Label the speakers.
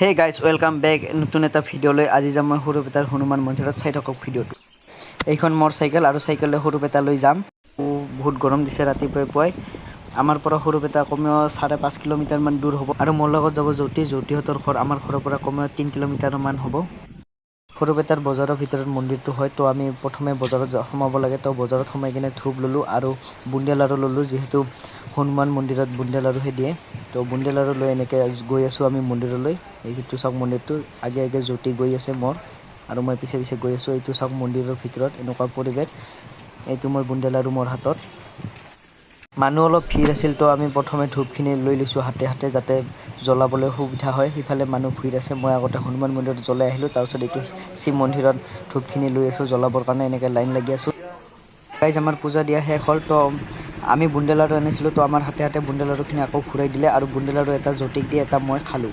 Speaker 1: Hey guys welcome back নতুন এটা ভিডিঅ'লৈ। আজি যাম মই সৰুপেটাৰ হনুমান মন্দিৰত। চাই থাকক ভিডিঅ'টো। এইখন মোৰ চাইকেল আৰু চাইকেললৈ সৰুপেটালৈ যাম। বহুত গৰম দিছে ৰাতিপুৱাই আমাৰ পৰা সৰুপেটা কমেও 5.5 কিলোমিটাৰমান দূৰ হ'ব আৰু মোৰ লগত যাব জ্যোতিহঁতৰ ঘৰ আমাৰ ঘৰৰ পৰা কমেও 3 কিলোমিটাৰমান হ'ব। সৰুপেটাৰ বজাৰৰ ভিতৰত মন্দিৰটো হয়, তো আমি প্ৰথমে বজাৰত সোমাব লাগে। তো বজাৰত সোমাই কিনে ধূপ ল'লোঁ আৰু বুন্দিয়া লাড়ু ল'লোঁ, যিহেতু হনুমান মন্দিৰত বুন্দিয়া লাড়ুহে দিয়ে। তো বুন্দিয়া লাড়ু লৈ এনেকৈ গৈ আছোঁ আমি মন্দিৰলৈ। এইটো চাওক মন্দিৰটো, আগে জ্যোতি গৈ আছে মোৰ আৰু মই পিছে পিছে গৈ আছোঁ। এইটো চাওক মন্দিৰৰ ভিতৰত এনেকুৱা পৰিৱেশ। এইটো মই বুন্দিয়া লাড়ু মোৰ হাতত। মানুহ অলপ ভিৰ আছিল, তো আমি প্ৰথমে ধূপখিনি লৈ লৈছোঁ হাতে হাতে, যাতে জ্বলাবলৈ সুবিধা হয়। সিফালে মানুহ ভিৰ আছে। মই আগতে হনুমান মন্দিৰত জ্বলাই আহিলোঁ, তাৰপিছত এইটো শিৱ মন্দিৰত ধূপখিনি লৈ আছোঁ জ্বলাবৰ কাৰণে। এনেকৈ লাইন লাগি আছোঁ। গাইজ আমাৰ পূজা দিয়া শেষ হ'ল, তো আমি বুন্দিয়া লাড়ু আনিছিলোঁ, তো আমাৰ হাতে হাতে বুন্দিয়া লাড়ুখিনি আকৌ ঘূৰাই দিলে আৰু বুন্দিয়া লাড়ু এটা জ্যোতিক দিয়ে, এটা মই খালোঁ।